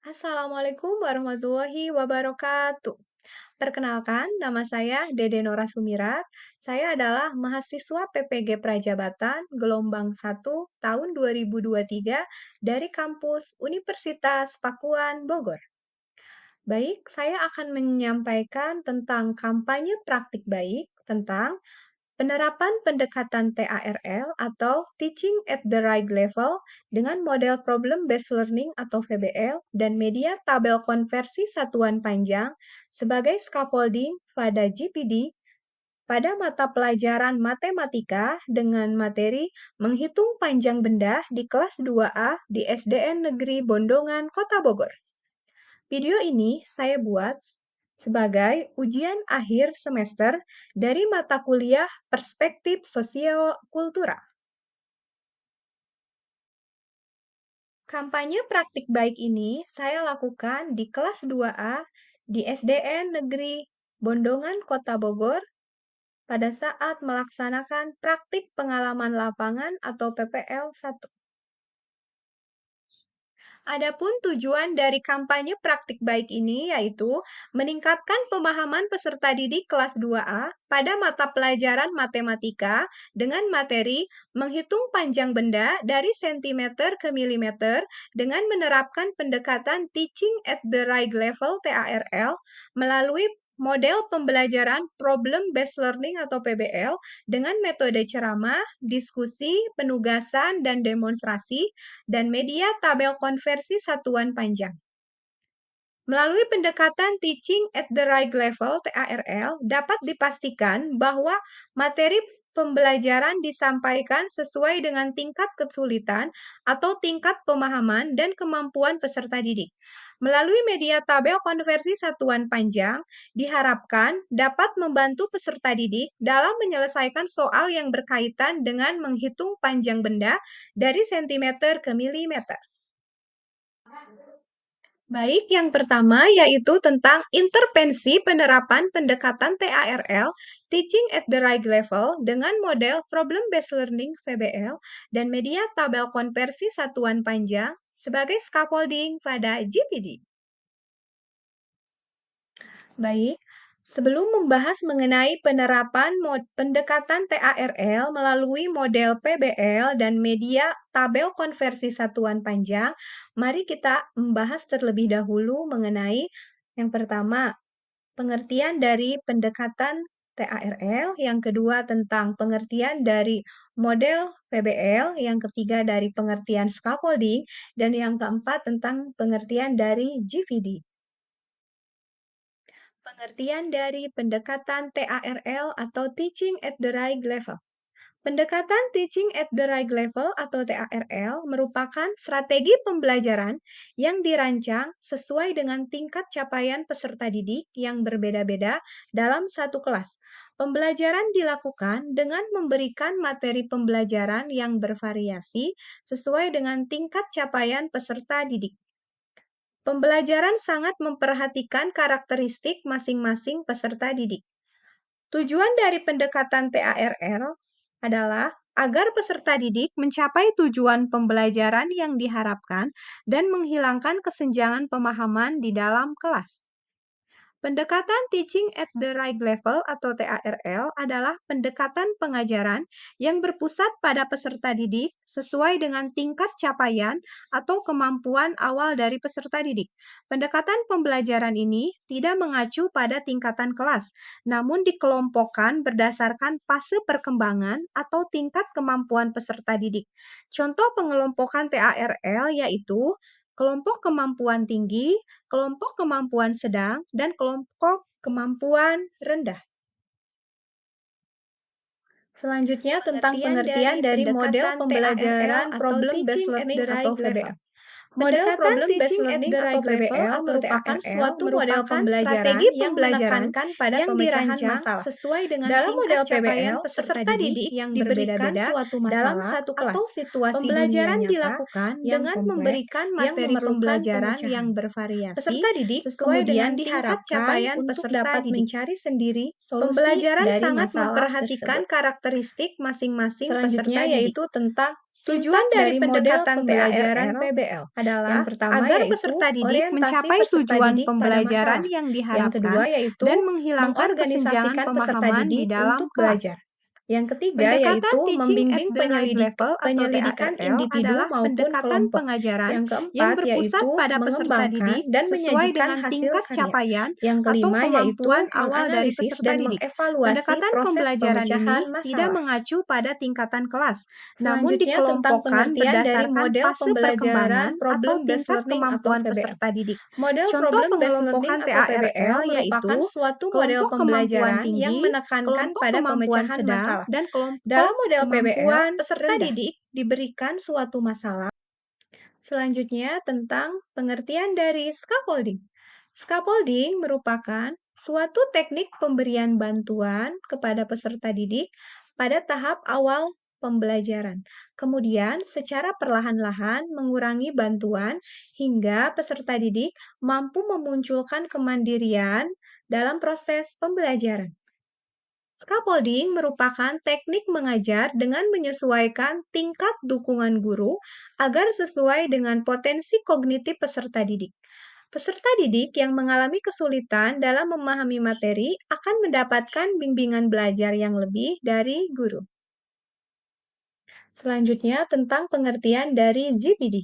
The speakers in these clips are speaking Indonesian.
Assalamualaikum warahmatullahi wabarakatuh. Perkenalkan, nama saya Dede Nora Sumirat. Saya adalah mahasiswa PPG Prajabatan gelombang 1 tahun 2023 dari kampus Universitas Pakuan, Bogor. Baik, saya akan menyampaikan tentang kampanye praktik baik tentang penerapan pendekatan TARL atau Teaching at the Right Level dengan model Problem Based Learning atau VBL dan media tabel konversi satuan panjang sebagai scaffolding pada GPD pada mata pelajaran matematika dengan materi menghitung panjang benda di kelas 2A di SDN Negeri Bondongan, Kota Bogor. Video ini saya buat sebagai ujian akhir semester dari mata kuliah Perspektif Sosiokultural. Kampanye praktik baik ini saya lakukan di kelas 2A di SDN Negeri Bondongan, Kota Bogor pada saat melaksanakan praktik pengalaman lapangan atau PPL 1. Adapun tujuan dari kampanye praktik baik ini yaitu meningkatkan pemahaman peserta didik kelas 2A pada mata pelajaran matematika dengan materi menghitung panjang benda dari sentimeter ke milimeter dengan menerapkan pendekatan Teaching at the Right Level TARL melalui model pembelajaran Problem Based Learning atau PBL dengan metode ceramah, diskusi, penugasan, dan demonstrasi dan media tabel konversi satuan panjang. Melalui pendekatan Teaching at the Right Level (TARL), dapat dipastikan bahwa materi pembelajaran disampaikan sesuai dengan tingkat kesulitan atau tingkat pemahaman dan kemampuan peserta didik. Melalui media tabel konversi satuan panjang, diharapkan dapat membantu peserta didik dalam menyelesaikan soal yang berkaitan dengan menghitung panjang benda dari sentimeter ke milimeter. Baik, yang pertama yaitu tentang intervensi penerapan pendekatan TARL, Teaching at the Right Level, dengan model Problem Based Learning (VBL) dan media tabel konversi satuan panjang sebagai scaffolding pada GPD. Baik, sebelum membahas mengenai penerapan pendekatan TARL melalui model PBL dan media tabel konversi satuan panjang, mari kita membahas terlebih dahulu mengenai yang pertama, pengertian dari pendekatan TARL, yang kedua tentang pengertian dari model PBL, yang ketiga dari pengertian scaffolding, dan yang keempat tentang pengertian dari GVD. Pengertian dari pendekatan TARL atau Teaching at the Right Level. Pendekatan Teaching at the Right Level atau TARL merupakan strategi pembelajaran yang dirancang sesuai dengan tingkat capaian peserta didik yang berbeda-beda dalam satu kelas. Pembelajaran dilakukan dengan memberikan materi pembelajaran yang bervariasi sesuai dengan tingkat capaian peserta didik. Pembelajaran sangat memperhatikan karakteristik masing-masing peserta didik. Tujuan dari pendekatan TARL adalah agar peserta didik mencapai tujuan pembelajaran yang diharapkan dan menghilangkan kesenjangan pemahaman di dalam kelas. Pendekatan Teaching at the Right Level atau TARL adalah pendekatan pengajaran yang berpusat pada peserta didik sesuai dengan tingkat capaian atau kemampuan awal dari peserta didik. Pendekatan pembelajaran ini tidak mengacu pada tingkatan kelas, namun dikelompokkan berdasarkan fase perkembangan atau tingkat kemampuan peserta didik. Contoh pengelompokan TARL yaitu kelompok kemampuan tinggi, kelompok kemampuan sedang, dan kelompok kemampuan rendah. Selanjutnya tentang pengertian dari model pembelajaran Problem Based Learning atau VBL. Model Problem Based Learning atau PBL merupakan suatu model pembelajaran yang menekankan pada pemecahan masalah. Sesuai dengan dalam model PBL, peserta didik yang diberikan suatu masalah dalam satu kelas atau situasi pembelajaran dilakukan dengan memberikan materi pembelajaran yang bervariasi. Peserta didik sesuai dengan tingkat capaian peserta dapat mencari sendiri solusi pembelajaran dari sangat memperhatikan karakteristik masing-masing peserta didik. Selanjutnya yaitu tentang tujuan dari pendekatan pembelajaran PBL. adalah Yang pertama agar yaitu peserta didik orientasi mencapai peserta tujuan didik pada pembelajaran. masalah yang Yang diharapkan kedua yaitu dan menghilangkan kesenjangan mengorganisasikan peserta pemahaman di didik dalam untuk kelas. belajar. Yang ketiga Pendekatan yaitu Teaching at membimbing the Right Level atau penyelidikan TARL individu adalah maupun pendekatan kelompok. pengajaran Yang yang keempat berpusat yaitu pada peserta mengembangkan didik dan sesuai menyajikan dengan hasil tingkat karya. capaian Yang atau kelima yaitu kemampuan awal dari menganalisis peserta dan didik. mengevaluasi Pendekatan proses pembelajaran ini pemecahan tidak masalah. mengacu pada tingkatan kelas, namun Selanjutnya tentang dikelompokkan pengertian dari berdasarkan model fase pembelajaran perkembangan atau problem-based tingkat learning atau kemampuan PBL. peserta didik. Model Contoh problem-based learning pengelompokan atau PBL TARL merupakan yaitu suatu model kelompok kemampuan pembelajaran yang tinggi, menekankan kelompok pada kemampuan pemecahan sedang, masalah. dan Dalam kelompok model PBL, kemampuan peserta rendah. didik diberikan suatu masalah. Selanjutnya tentang pengertian dari scaffolding. Scaffolding merupakan suatu teknik pemberian bantuan kepada peserta didik pada tahap awal pembelajaran. Kemudian secara perlahan-lahan mengurangi bantuan hingga peserta didik mampu memunculkan kemandirian dalam proses pembelajaran. Scaffolding merupakan teknik mengajar dengan menyesuaikan tingkat dukungan guru agar sesuai dengan potensi kognitif peserta didik. Peserta didik yang mengalami kesulitan dalam memahami materi akan mendapatkan bimbingan belajar yang lebih dari guru. Selanjutnya, tentang pengertian dari GPD.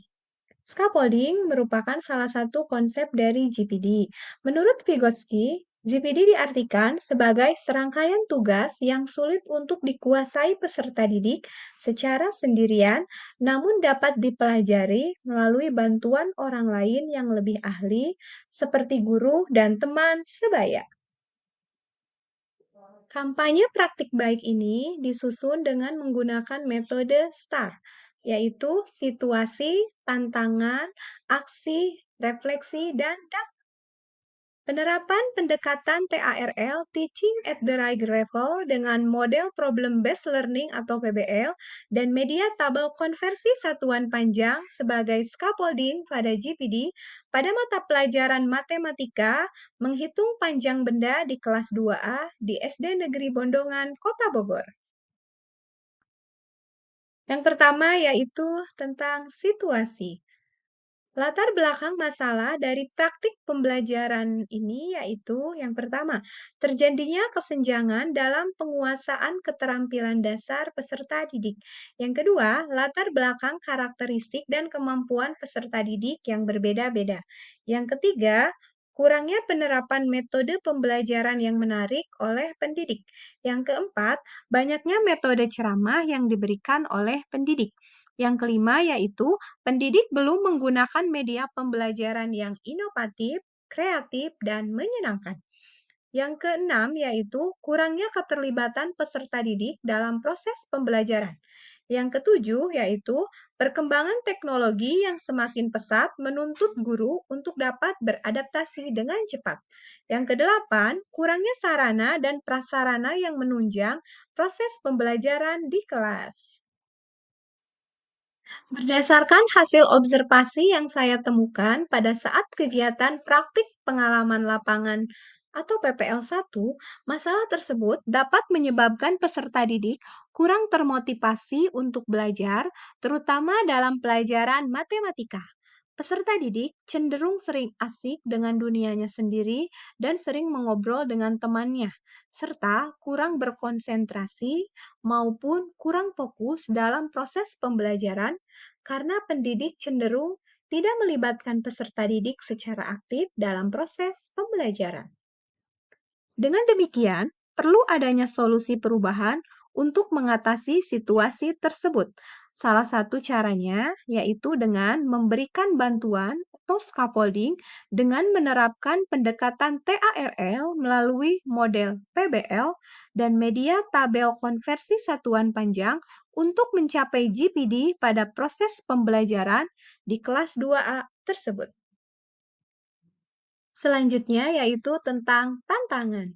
Scaffolding merupakan salah satu konsep dari GPD. Menurut Vygotsky, GPD diartikan sebagai serangkaian tugas yang sulit untuk dikuasai peserta didik secara sendirian, namun dapat dipelajari melalui bantuan orang lain yang lebih ahli, seperti guru dan teman sebaya. Kampanye praktik baik ini disusun dengan menggunakan metode STAR, yaitu situasi, tantangan, aksi, refleksi, dan dampak. Penerapan pendekatan TARL Teaching at the Right Level dengan model Problem-Based Learning atau PBL dan media tabel konversi satuan panjang sebagai scaffolding pada GPD pada mata pelajaran matematika menghitung panjang benda di kelas 2A di SD Negeri Bondongan, Kota Bogor. Yang pertama yaitu tentang situasi. Latar belakang masalah dari praktik pembelajaran ini yaitu yang pertama, terjadinya kesenjangan dalam penguasaan keterampilan dasar peserta didik. Yang kedua, latar belakang karakteristik dan kemampuan peserta didik yang berbeda-beda. Yang ketiga, kurangnya penerapan metode pembelajaran yang menarik oleh pendidik. Yang keempat, banyaknya metode ceramah yang diberikan oleh pendidik. Yang kelima yaitu pendidik belum menggunakan media pembelajaran yang inovatif, kreatif, dan menyenangkan. Yang keenam yaitu kurangnya keterlibatan peserta didik dalam proses pembelajaran. Yang ketujuh yaitu perkembangan teknologi yang semakin pesat menuntut guru untuk dapat beradaptasi dengan cepat. Yang kedelapan, kurangnya sarana dan prasarana yang menunjang proses pembelajaran di kelas. Berdasarkan hasil observasi yang saya temukan pada saat kegiatan praktik pengalaman lapangan atau PPL 1, masalah tersebut dapat menyebabkan peserta didik kurang termotivasi untuk belajar, terutama dalam pelajaran matematika. Peserta didik cenderung sering asik dengan dunianya sendiri dan sering mengobrol dengan temannya, serta kurang berkonsentrasi maupun kurang fokus dalam proses pembelajaran karena pendidik cenderung tidak melibatkan peserta didik secara aktif dalam proses pembelajaran. Dengan demikian, perlu adanya solusi perubahan untuk mengatasi situasi tersebut. Salah satu caranya yaitu dengan memberikan bantuan atau scaffolding dengan menerapkan pendekatan TARL melalui model PBL dan media tabel konversi satuan panjang untuk mencapai GPD pada proses pembelajaran di kelas 2A tersebut. Selanjutnya yaitu tentang tantangan.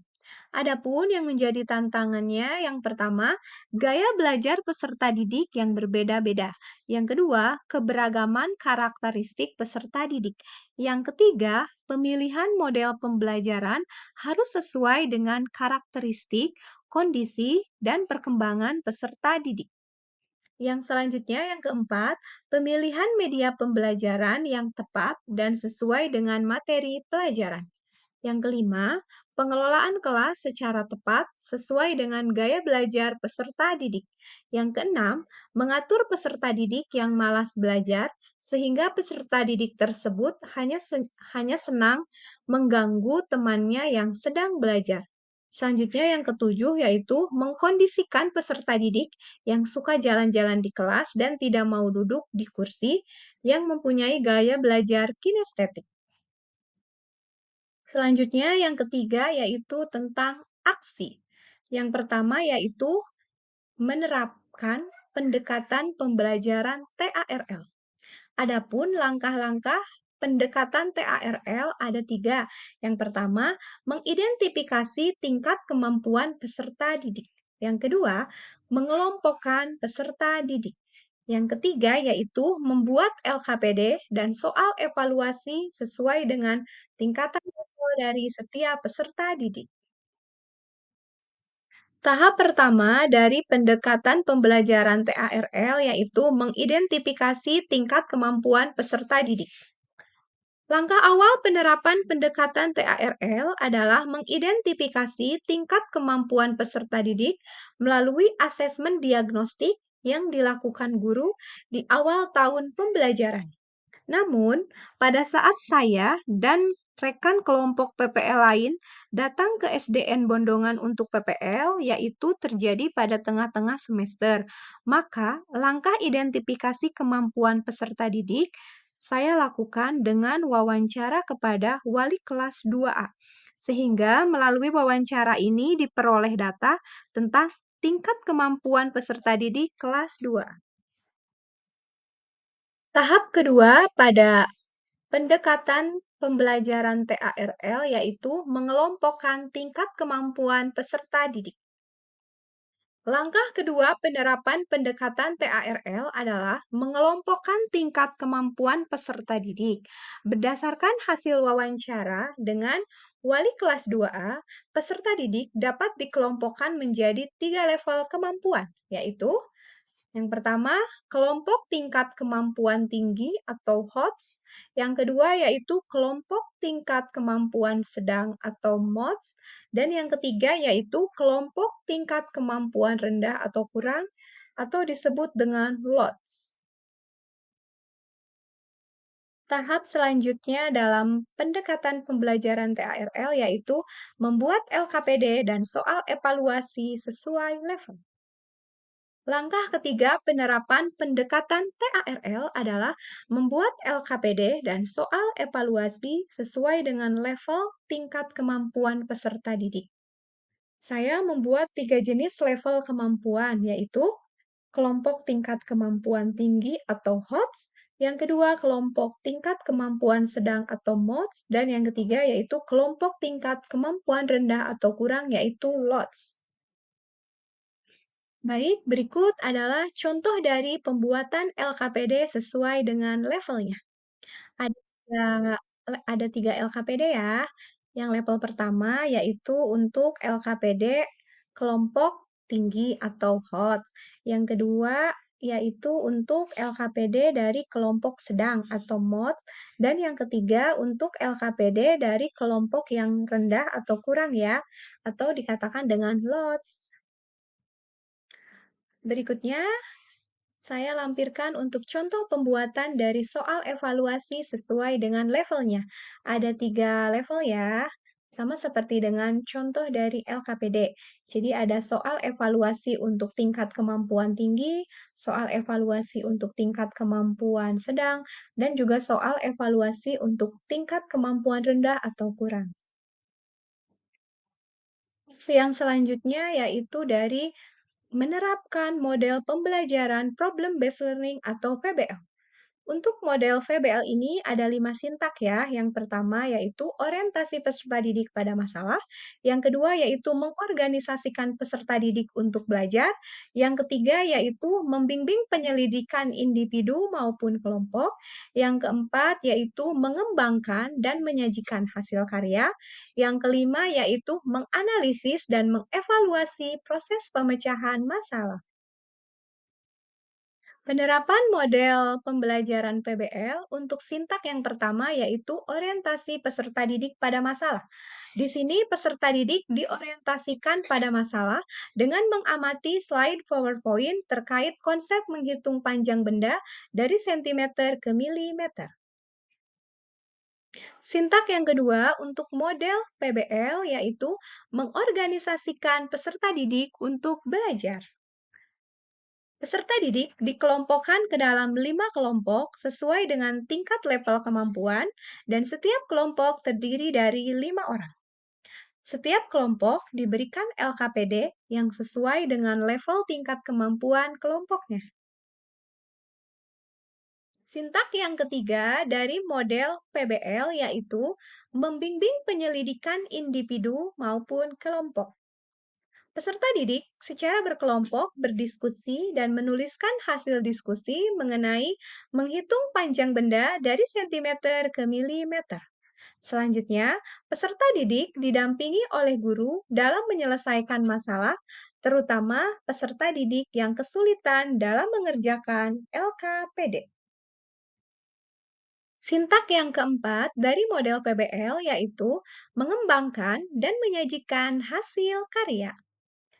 Adapun yang menjadi tantangannya, yang pertama, gaya belajar peserta didik yang berbeda-beda. Yang kedua, keberagaman karakteristik peserta didik. Yang ketiga, pemilihan model pembelajaran harus sesuai dengan karakteristik, kondisi, dan perkembangan peserta didik. Yang selanjutnya, yang keempat, pemilihan media pembelajaran yang tepat dan sesuai dengan materi pelajaran. Yang kelima, pengelolaan kelas secara tepat sesuai dengan gaya belajar peserta didik. Yang keenam, mengatur peserta didik yang malas belajar sehingga peserta didik tersebut hanya senang mengganggu temannya yang sedang belajar. Selanjutnya yang ketujuh yaitu mengkondisikan peserta didik yang suka jalan-jalan di kelas dan tidak mau duduk di kursi yang mempunyai gaya belajar kinestetik. Selanjutnya yang ketiga yaitu tentang aksi. Yang pertama yaitu menerapkan pendekatan pembelajaran TARL. Adapun langkah-langkah pendekatan TARL ada tiga. Yang pertama, mengidentifikasi tingkat kemampuan peserta didik. Yang kedua, mengelompokkan peserta didik. Yang ketiga yaitu membuat LKPD dan soal evaluasi sesuai dengan tingkatan level dari setiap peserta didik. Tahap pertama dari pendekatan pembelajaran TARL yaitu mengidentifikasi tingkat kemampuan peserta didik. Langkah awal penerapan pendekatan TARL adalah mengidentifikasi tingkat kemampuan peserta didik melalui asesmen diagnostik yang dilakukan guru di awal tahun pembelajaran. Namun, pada saat saya dan rekan kelompok PPL lain datang ke SDN Bondongan untuk PPL, yaitu terjadi pada tengah-tengah semester, maka langkah identifikasi kemampuan peserta didik saya lakukan dengan wawancara kepada wali kelas 2A, sehingga melalui wawancara ini diperoleh data tentang tingkat kemampuan peserta didik kelas 2A. Tahap kedua pada pendekatan pembelajaran TARL yaitu mengelompokkan tingkat kemampuan peserta didik. Langkah kedua penerapan pendekatan TARL adalah mengelompokkan tingkat kemampuan peserta didik. Berdasarkan hasil wawancara dengan wali kelas 2A, peserta didik dapat dikelompokkan menjadi 3 level kemampuan, yaitu yang pertama, kelompok tingkat kemampuan tinggi atau HOTS. Yang kedua yaitu kelompok tingkat kemampuan sedang atau MODS. Dan yang ketiga yaitu kelompok tingkat kemampuan rendah atau kurang atau disebut dengan LOTS. Tahap selanjutnya dalam pendekatan pembelajaran TARL yaitu membuat LKPD dan soal evaluasi sesuai level. Langkah ketiga penerapan pendekatan TARL adalah membuat LKPD dan soal evaluasi sesuai dengan level tingkat kemampuan peserta didik. Saya membuat 3 jenis level kemampuan, yaitu kelompok tingkat kemampuan tinggi atau HOTS, yang kedua kelompok tingkat kemampuan sedang atau MODS, dan yang ketiga yaitu kelompok tingkat kemampuan rendah atau kurang yaitu LOTS. Baik, berikut adalah contoh dari pembuatan LKPD sesuai dengan levelnya. Ada tiga, ada 3 LKPD ya. Yang level pertama yaitu untuk LKPD kelompok tinggi atau HOT. Yang kedua yaitu untuk LKPD dari kelompok sedang atau MODS. Dan yang ketiga untuk LKPD dari kelompok yang rendah atau kurang ya, atau dikatakan dengan LOTS. Berikutnya, saya lampirkan untuk contoh pembuatan dari soal evaluasi sesuai dengan levelnya. Ada 3 level ya, sama seperti dengan contoh dari LKPD. Jadi ada soal evaluasi untuk tingkat kemampuan tinggi, soal evaluasi untuk tingkat kemampuan sedang, dan juga soal evaluasi untuk tingkat kemampuan rendah atau kurang. Yang selanjutnya yaitu dari menerapkan model pembelajaran problem-based learning atau PBL. Untuk model VBL ini ada 5 sintak ya. Yang pertama yaitu orientasi peserta didik pada masalah. Yang kedua yaitu mengorganisasikan peserta didik untuk belajar. Yang ketiga yaitu membimbing penyelidikan individu maupun kelompok. Yang keempat yaitu mengembangkan dan menyajikan hasil karya. Yang kelima yaitu menganalisis dan mengevaluasi proses pemecahan masalah. Penerapan model pembelajaran PBL untuk sintak yang pertama yaitu orientasi peserta didik pada masalah. Di sini peserta didik diorientasikan pada masalah dengan mengamati slide PowerPoint terkait konsep menghitung panjang benda dari sentimeter ke milimeter. Sintak yang kedua untuk model PBL yaitu mengorganisasikan peserta didik untuk belajar. Peserta didik dikelompokkan ke dalam 5 kelompok sesuai dengan tingkat level kemampuan dan setiap kelompok terdiri dari 5 orang. Setiap kelompok diberikan LKPD yang sesuai dengan level tingkat kemampuan kelompoknya. Sintak yang ketiga dari model PBL yaitu membimbing penyelidikan individu maupun kelompok. Peserta didik secara berkelompok berdiskusi dan menuliskan hasil diskusi mengenai menghitung panjang benda dari sentimeter ke milimeter. Selanjutnya, peserta didik didampingi oleh guru dalam menyelesaikan masalah, terutama peserta didik yang kesulitan dalam mengerjakan LKPD. Sintak yang keempat dari model PBL yaitu mengembangkan dan menyajikan hasil karya.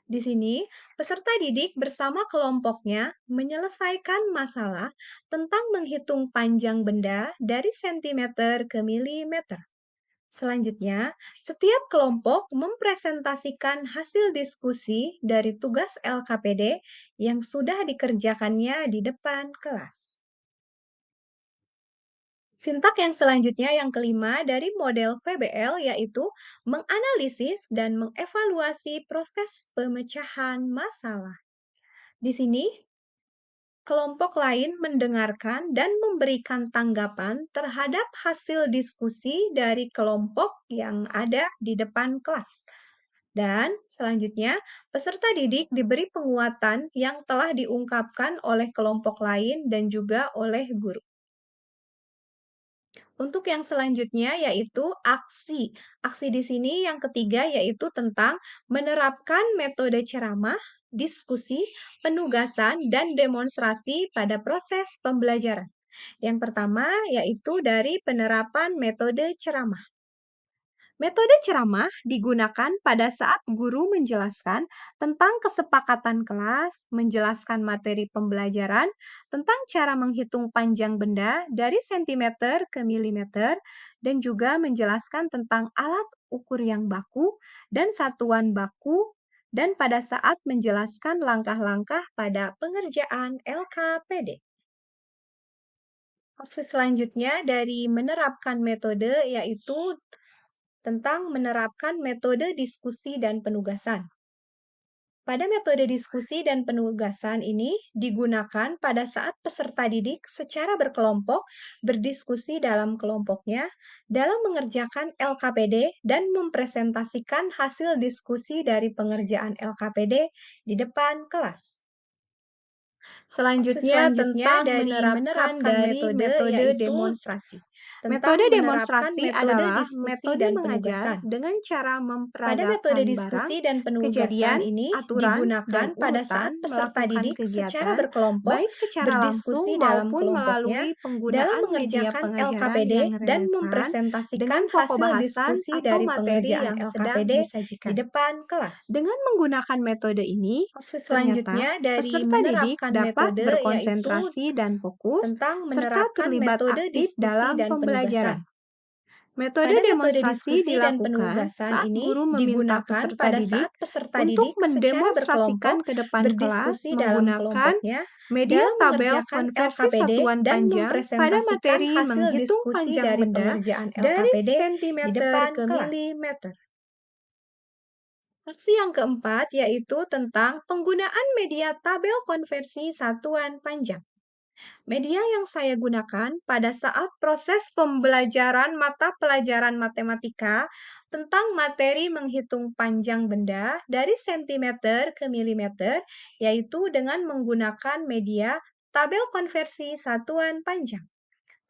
Di sini, peserta didik bersama kelompoknya menyelesaikan masalah tentang menghitung panjang benda dari sentimeter ke milimeter. Selanjutnya, setiap kelompok mempresentasikan hasil diskusi dari tugas LKPD yang sudah dikerjakannya di depan kelas. Sintak yang selanjutnya yang kelima dari model PBL yaitu menganalisis dan mengevaluasi proses pemecahan masalah. Di sini, kelompok lain mendengarkan dan memberikan tanggapan terhadap hasil diskusi dari kelompok yang ada di depan kelas. Dan selanjutnya, peserta didik diberi penguatan yang telah diungkapkan oleh kelompok lain dan juga oleh guru. Untuk yang selanjutnya yaitu aksi. Aksi di sini yang ketiga yaitu tentang menerapkan metode ceramah, diskusi, penugasan, dan demonstrasi pada proses pembelajaran. Yang pertama yaitu dari penerapan metode ceramah. Metode ceramah digunakan pada saat guru menjelaskan tentang kesepakatan kelas, menjelaskan materi pembelajaran, tentang cara menghitung panjang benda dari sentimeter ke milimeter, dan juga menjelaskan tentang alat ukur yang baku dan satuan baku, dan pada saat menjelaskan langkah-langkah pada pengerjaan LKPD. Opsi selanjutnya dari menerapkan metode yaitu tentang menerapkan metode diskusi dan penugasan. Pada metode diskusi dan penugasan ini digunakan pada saat peserta didik secara berkelompok berdiskusi dalam kelompoknya dalam mengerjakan LKPD dan mempresentasikan hasil diskusi dari pengerjaan LKPD di depan kelas. Selanjutnya tentang menerapkan metode demonstrasi. Metode Menerapkan demonstrasi metode adalah diskusi metode dan mengajar penugasan. dengan cara Pada metode memperagakan barang, diskusi dan penugasan kejadian, ini aturan, digunakan dan pada urutan saat peserta melakukan didik secara kegiatan, berkelompok baik secara langsung berdiskusi dalam maupun kelompoknya melalui dalam penggunaan media mengerjakan pengajaran LKPD yang dan relevan mempresentasikan dengan pokok hasil bahasan diskusi atau dari materi pengerjaan yang sedang LKPD di disajikan. depan kelas. Dengan menggunakan metode ini, Opsi ternyata selanjutnya dari peserta didik menerapkan dapat metode yaitu berkonsentrasi dan fokus tentang serta menerapkan terlibat metode aktif diskusi dalam dan pembelajaran. penugasan. Metode Pada metode demonstrasi diskusi dan dilakukan penugasan saat ini guru meminta digunakan peserta pada didik saat peserta untuk didik secara mendemonstrasikan berkelompok ke depan kelas berdiskusi dalam menggunakan kelompoknya media dalam tabel mengerjakan konversi LKPD satuan dan panjang pada mempresentasikan materi hasil menghitung diskusi panjang dari benda pengerjaan dari LKPD di sentimeter depan ke kelas. milimeter. Opsi yang keempat yaitu tentang penggunaan media tabel konversi satuan panjang. Media yang saya gunakan pada saat proses pembelajaran mata pelajaran matematika tentang materi menghitung panjang benda dari sentimeter ke milimeter, yaitu dengan menggunakan media tabel konversi satuan panjang.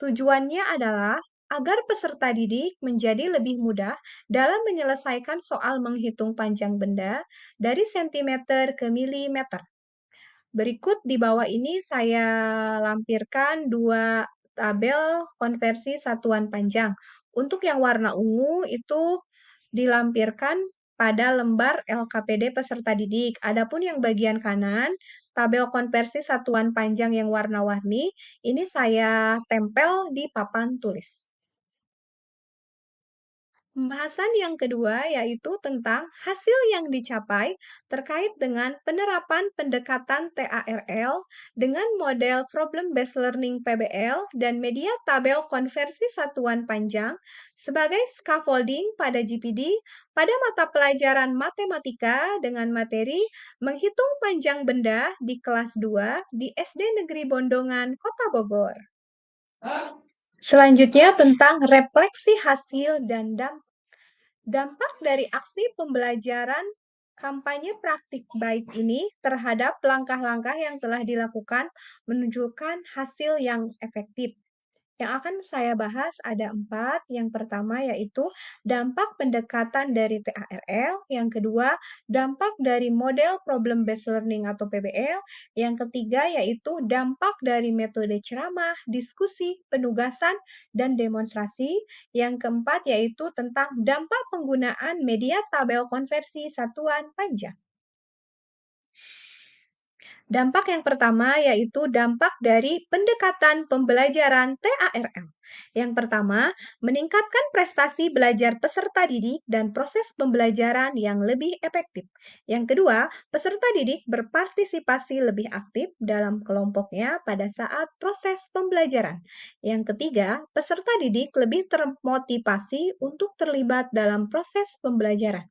Tujuannya adalah agar peserta didik menjadi lebih mudah dalam menyelesaikan soal menghitung panjang benda dari sentimeter ke milimeter. Berikut di bawah ini saya lampirkan dua tabel konversi satuan panjang. Untuk yang warna ungu itu dilampirkan pada lembar LKPD peserta didik. Adapun yang bagian kanan, tabel konversi satuan panjang yang warna-warni, ini saya tempel di papan tulis. Pembahasan yang kedua yaitu tentang hasil yang dicapai terkait dengan penerapan pendekatan TARL dengan model Problem Based Learning PBL dan media tabel konversi satuan panjang sebagai scaffolding pada GPD pada mata pelajaran matematika dengan materi menghitung panjang benda di kelas 2 di SD Negeri Bondongan, Kota Bogor. Selanjutnya tentang refleksi hasil dan dampak dari aksi pembelajaran kampanye praktik baik ini terhadap langkah-langkah yang telah dilakukan menunjukkan hasil yang efektif. Yang akan saya bahas ada 4. Yang pertama yaitu dampak pendekatan dari TARL. Yang kedua, dampak dari model Problem Based Learning atau PBL. Yang ketiga yaitu dampak dari metode ceramah, diskusi, penugasan, dan demonstrasi. Yang keempat yaitu tentang dampak penggunaan media tabel konversi satuan panjang. Dampak yang pertama yaitu dampak dari pendekatan pembelajaran TARL. Yang pertama, meningkatkan prestasi belajar peserta didik dan proses pembelajaran yang lebih efektif. Yang kedua, peserta didik berpartisipasi lebih aktif dalam kelompoknya pada saat proses pembelajaran. Yang ketiga, peserta didik lebih termotivasi untuk terlibat dalam proses pembelajaran.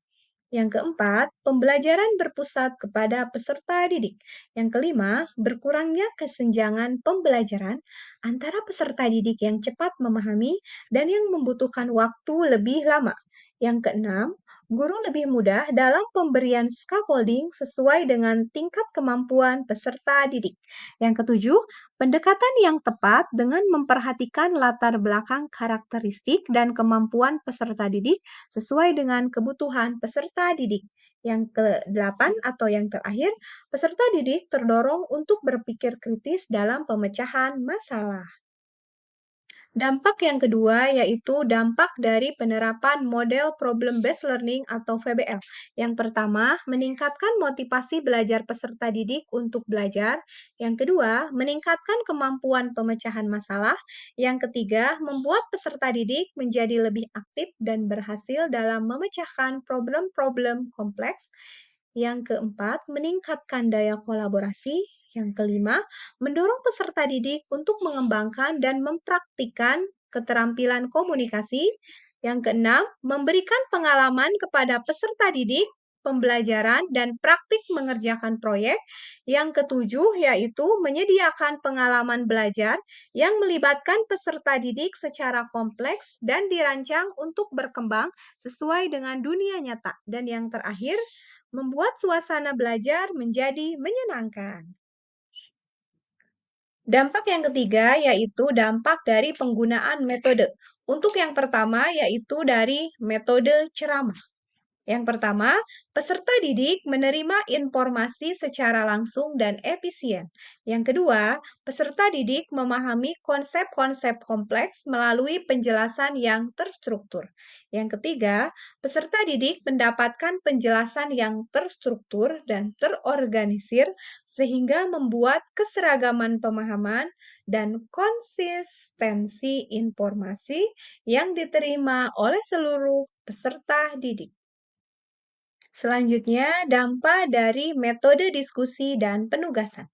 Yang keempat, pembelajaran berpusat kepada peserta didik. Yang kelima, berkurangnya kesenjangan pembelajaran antara peserta didik yang cepat memahami dan yang membutuhkan waktu lebih lama. Yang keenam, guru lebih mudah dalam pemberian scaffolding sesuai dengan tingkat kemampuan peserta didik. Yang ketujuh, pendekatan yang tepat dengan memperhatikan latar belakang karakteristik dan kemampuan peserta didik sesuai dengan kebutuhan peserta didik. Yang ke-8 atau yang terakhir, peserta didik terdorong untuk berpikir kritis dalam pemecahan masalah. Dampak yang kedua yaitu dampak dari penerapan model Problem Based Learning atau VBL. Yang pertama, meningkatkan motivasi belajar peserta didik untuk belajar. Yang kedua, meningkatkan kemampuan pemecahan masalah. Yang ketiga, membuat peserta didik menjadi lebih aktif dan berhasil dalam memecahkan problem-problem kompleks. Yang keempat, meningkatkan daya kolaborasi. Yang kelima, mendorong peserta didik untuk mengembangkan dan mempraktikkan keterampilan komunikasi. Yang keenam, memberikan pengalaman kepada peserta didik, pembelajaran, dan praktik mengerjakan proyek. Yang ketujuh, yaitu menyediakan pengalaman belajar yang melibatkan peserta didik secara kompleks dan dirancang untuk berkembang sesuai dengan dunia nyata. Dan yang terakhir, membuat suasana belajar menjadi menyenangkan. Dampak yang ketiga yaitu dampak dari penggunaan metode. Untuk yang pertama yaitu dari metode ceramah. Yang pertama, peserta didik menerima informasi secara langsung dan efisien. Yang kedua, peserta didik memahami konsep-konsep kompleks melalui penjelasan yang terstruktur. Yang ketiga, peserta didik mendapatkan penjelasan yang terstruktur dan terorganisir sehingga membuat keseragaman pemahaman dan konsistensi informasi yang diterima oleh seluruh peserta didik. Selanjutnya, dampak dari metode diskusi dan penugasan.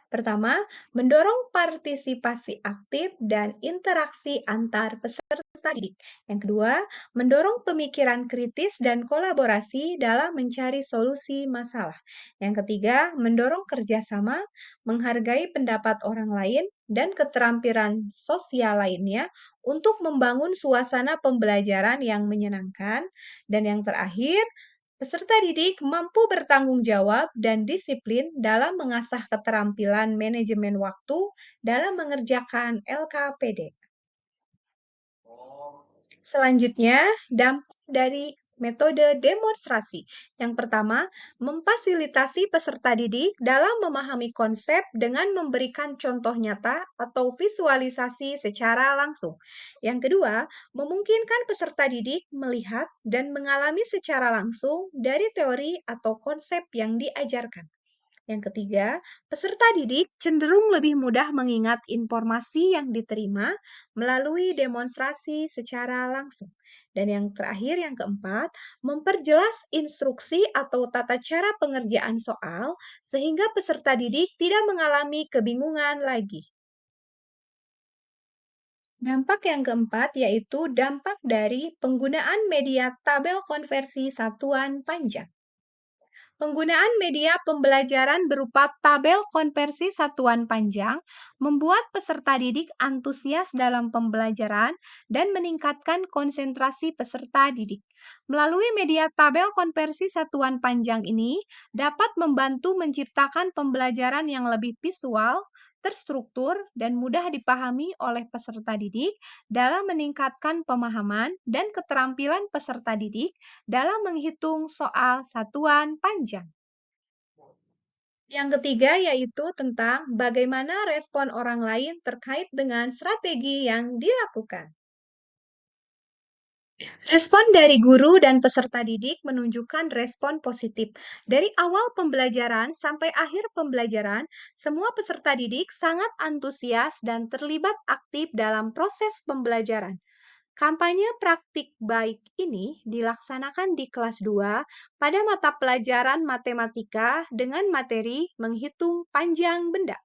Pertama, mendorong partisipasi aktif dan interaksi antar peserta didik. Yang kedua, mendorong pemikiran kritis dan kolaborasi dalam mencari solusi masalah. Yang ketiga, mendorong kerjasama, menghargai pendapat orang lain, dan keterampilan sosial lainnya untuk membangun suasana pembelajaran yang menyenangkan. Dan yang terakhir, peserta didik mampu bertanggung jawab dan disiplin dalam mengasah keterampilan manajemen waktu dalam mengerjakan LKPD. Selanjutnya, dampak dari metode demonstrasi. Yang pertama, memfasilitasi peserta didik dalam memahami konsep dengan memberikan contoh nyata atau visualisasi secara langsung. Yang kedua, memungkinkan peserta didik melihat dan mengalami secara langsung dari teori atau konsep yang diajarkan. Yang ketiga, peserta didik cenderung lebih mudah mengingat informasi yang diterima melalui demonstrasi secara langsung. Dan yang terakhir, yang keempat, memperjelas instruksi atau tata cara pengerjaan soal sehingga peserta didik tidak mengalami kebingungan lagi. Dampak yang keempat yaitu dampak dari penggunaan media tabel konversi satuan panjang. Penggunaan media pembelajaran berupa tabel konversi satuan panjang membuat peserta didik antusias dalam pembelajaran dan meningkatkan konsentrasi peserta didik. Melalui media tabel konversi satuan panjang ini dapat membantu menciptakan pembelajaran yang lebih visual, terstruktur, dan mudah dipahami oleh peserta didik dalam meningkatkan pemahaman dan keterampilan peserta didik dalam menghitung soal satuan panjang. Yang ketiga yaitu tentang bagaimana respon orang lain terkait dengan strategi yang dilakukan. Respon dari guru dan peserta didik menunjukkan respon positif. Dari awal pembelajaran sampai akhir pembelajaran, semua peserta didik sangat antusias dan terlibat aktif dalam proses pembelajaran. Kampanye praktik baik ini dilaksanakan di kelas 2 pada mata pelajaran matematika dengan materi menghitung panjang benda.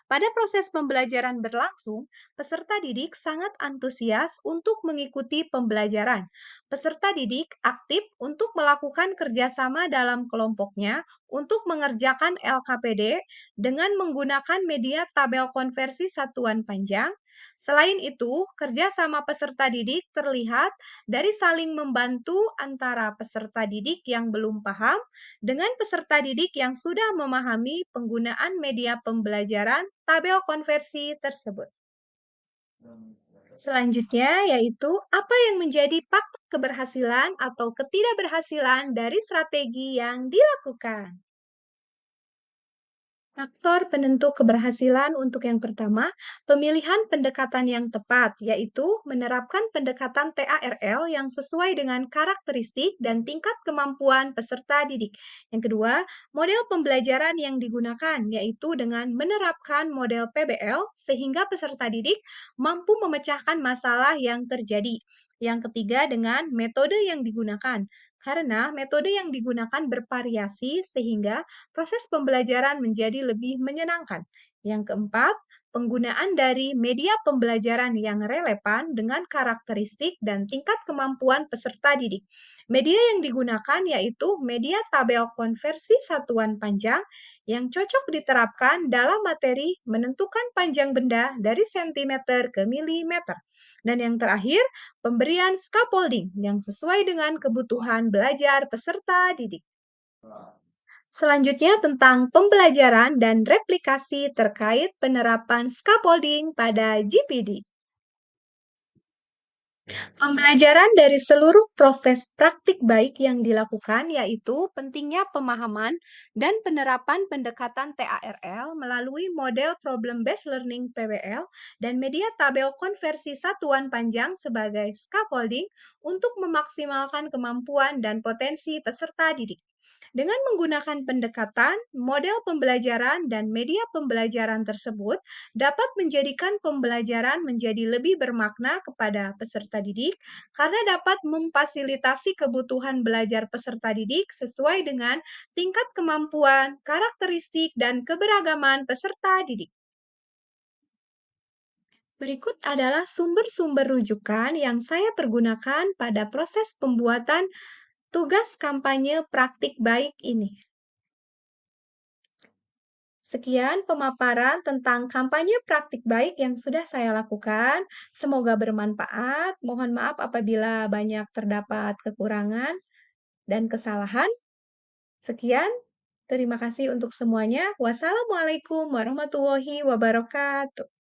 Pada proses pembelajaran berlangsung, peserta didik sangat antusias untuk mengikuti pembelajaran. Peserta didik aktif untuk melakukan kerjasama dalam kelompoknya untuk mengerjakan LKPD dengan menggunakan media tabel konversi satuan panjang. Selain itu, kerjasama peserta didik terlihat dari saling membantu antara peserta didik yang belum paham dengan peserta didik yang sudah memahami penggunaan media pembelajaran tabel konversi tersebut. Selanjutnya yaitu apa yang menjadi faktor keberhasilan atau ketidakberhasilan dari strategi yang dilakukan. Faktor penentu keberhasilan untuk yang pertama, pemilihan pendekatan yang tepat, yaitu menerapkan pendekatan TARL yang sesuai dengan karakteristik dan tingkat kemampuan peserta didik. Yang kedua, model pembelajaran yang digunakan, yaitu dengan menerapkan model PBL sehingga peserta didik mampu memecahkan masalah yang terjadi. Yang ketiga, dengan metode yang digunakan. Karena metode yang digunakan bervariasi sehingga proses pembelajaran menjadi lebih menyenangkan. Yang keempat, penggunaan dari media pembelajaran yang relevan dengan karakteristik dan tingkat kemampuan peserta didik. Media yang digunakan yaitu media tabel konversi satuan panjang yang cocok diterapkan dalam materi menentukan panjang benda dari sentimeter ke milimeter. Dan yang terakhir, pemberian scaffolding yang sesuai dengan kebutuhan belajar peserta didik. Selanjutnya tentang pembelajaran dan replikasi terkait penerapan scaffolding pada GPD. Pembelajaran dari seluruh proses praktik baik yang dilakukan yaitu pentingnya pemahaman dan penerapan pendekatan TARL melalui model Problem Based Learning PBL dan media tabel konversi satuan panjang sebagai scaffolding untuk memaksimalkan kemampuan dan potensi peserta didik. Dengan menggunakan pendekatan, model pembelajaran, dan media pembelajaran tersebut dapat menjadikan pembelajaran menjadi lebih bermakna kepada peserta didik karena dapat memfasilitasi kebutuhan belajar peserta didik sesuai dengan tingkat kemampuan, karakteristik, dan keberagaman peserta didik. Berikut adalah sumber-sumber rujukan yang saya pergunakan pada proses pembuatan tugas kampanye praktik baik ini. Sekian pemaparan tentang kampanye praktik baik yang sudah saya lakukan. Semoga bermanfaat. Mohon maaf apabila banyak terdapat kekurangan dan kesalahan. Sekian, terima kasih untuk semuanya. Wassalamualaikum warahmatullahi wabarakatuh.